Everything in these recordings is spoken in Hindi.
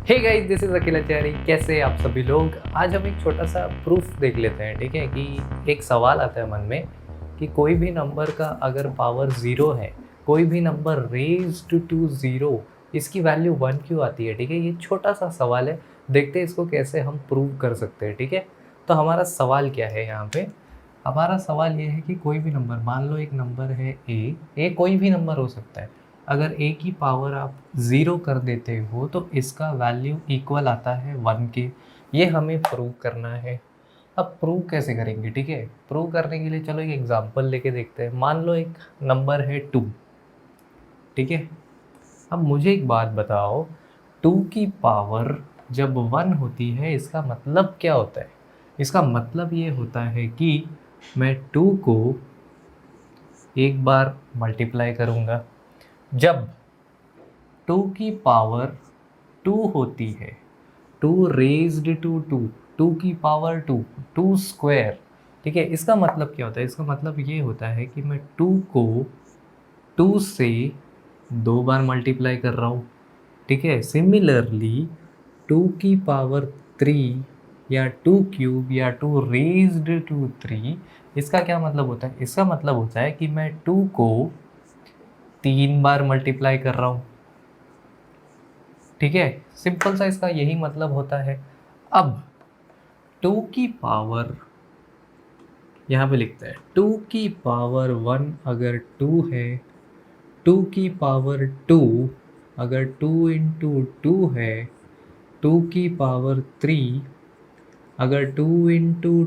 हे गाइस, दिस इज अखिल आचार्य। कैसे आप सभी लोग? आज हम एक छोटा सा प्रूफ देख लेते हैं। ठीक है कि एक सवाल आता है मन में कि कोई भी नंबर का अगर पावर ज़ीरो है, कोई भी नंबर रेज्ड टू ज़ीरो, इसकी वैल्यू वन क्यों आती है? ठीक है, ये छोटा सा सवाल है। देखते हैं इसको कैसे हम प्रूव कर सकते हैं। ठीक है, तो हमारा सवाल क्या है यहाँ पे? हमारा सवाल ये है कि कोई भी नंबर, मान लो एक नंबर है ए कोई भी नंबर हो सकता है। अगर ए की पावर आप ज़ीरो कर देते हो तो इसका वैल्यू इक्वल आता है वन के। ये हमें प्रूव करना है। अब प्रूव कैसे करेंगे? ठीक है, प्रूव करने के लिए चलो एक एग्जांपल लेके देखते हैं। मान लो एक नंबर है टू। ठीक है, अब मुझे एक बात बताओ, टू की पावर जब वन होती है इसका मतलब क्या होता है? इसका मतलब ये होता है कि मैं टू को एक बार मल्टीप्लाई करूँगा। जब टू की पावर टू होती है, two raised to two, two की पावर टू, टू स्क्वायर। ठीक है, इसका मतलब क्या होता है? इसका मतलब ये होता है कि मैं टू को टू से दो बार मल्टीप्लाई कर रहा हूँ। ठीक है, सिमिलरली टू की पावर थ्री या टू क्यूब या टू रेज्ड टू थ्री, इसका क्या मतलब होता है? इसका मतलब होता है कि मैं टू को तीन बार मल्टीप्लाई कर रहा हूँ। ठीक है, सिंपल सा इसका यही मतलब होता है। अब टू की पावर यहाँ पे लिखते हैं, टू की पावर वन अगर टू है, टू की पावर टू अगर टू इंटू टू है, टू की पावर थ्री अगर टू इंटू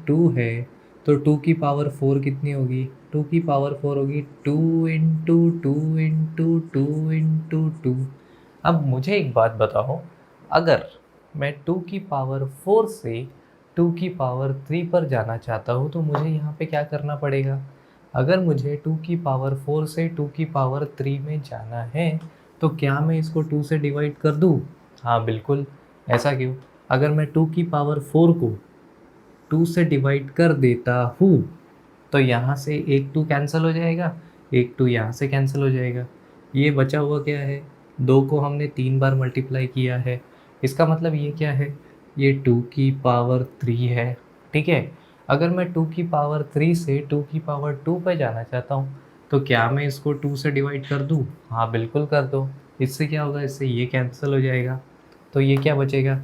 टू है, तो टू की पावर फोर कितनी होगी? टू की पावर फोर होगी two into two into two into two. अब मुझे एक बात बताओ, अगर मैं टू की पावर फोर से टू की पावर थ्री पर जाना चाहता हूँ तो मुझे यहाँ पे क्या करना पड़ेगा? अगर मुझे टू की पावर फोर से टू की पावर थ्री में जाना है तो क्या मैं इसको टू से डिवाइड कर दूँ? हाँ बिल्कुल। ऐसा क्यों? अगर मैं टू की पावर फोर को टू से डिवाइड कर देता हूँ तो यहाँ से एक टू कैंसिल हो जाएगा, एक टू यहाँ से कैंसिल हो जाएगा। ये बचा हुआ क्या है? दो को हमने तीन बार मल्टीप्लाई किया है। इसका मतलब ये क्या है? ये टू की पावर थ्री है। ठीक है, अगर मैं टू की पावर थ्री से टू की पावर टू पे जाना चाहता हूँ तो क्या मैं इसको टू से डिवाइड कर दूँ? हाँ बिल्कुल कर दो। इससे क्या होगा? इससे ये कैंसिल हो जाएगा। तो ये क्या बचेगा?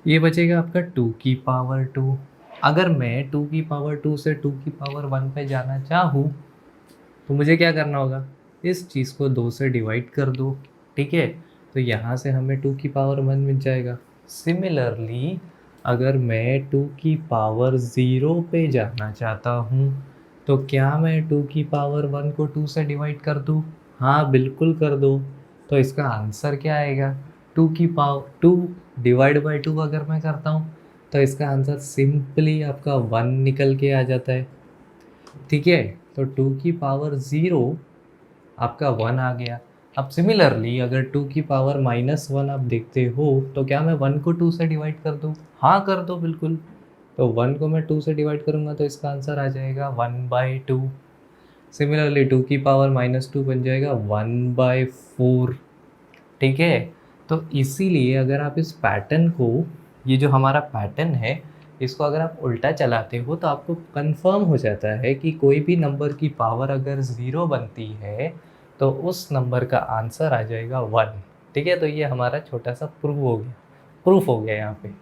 ये बचेगा आपका टू की पावर टू। अगर मैं टू की पावर टू से टू की पावर वन पे जाना चाहूँ तो मुझे क्या करना होगा? इस चीज़ को दो से डिवाइड कर दो। ठीक है, तो यहाँ से हमें टू की पावर वन मिल जाएगा। सिमिलरली अगर मैं टू की पावर ज़ीरो पे जाना चाहता हूँ तो क्या मैं टू की पावर वन को टू से डिवाइड कर दूँ? हाँ बिल्कुल कर दो। तो इसका आंसर क्या आएगा? टू की power two divide by two अगर मैं करता हूँ तो इसका आंसर सिंपली आपका वन निकल के आ जाता है। ठीक है, तो टू की पावर ज़ीरो आपका वन आ गया। अब सिमिलरली अगर टू की पावर माइनस वन आप देखते हो तो क्या मैं वन को टू से डिवाइड कर दूँ? हाँ कर दो बिल्कुल। तो वन को मैं टू से डिवाइड करूँगा तो इसका आंसर आ जाएगा one by two. Similarly two की पावर माइनस टू बन जाएगा वन बाई फोर। ठीक है, तो इसीलिए अगर आप इस पैटर्न को, ये जो हमारा पैटर्न है, इसको अगर आप उल्टा चलाते हो तो आपको कंफर्म हो जाता है कि कोई भी नंबर की पावर अगर ज़ीरो बनती है तो उस नंबर का आंसर आ जाएगा वन। ठीक है, तो ये हमारा छोटा सा प्रूफ हो गया यहाँ पे।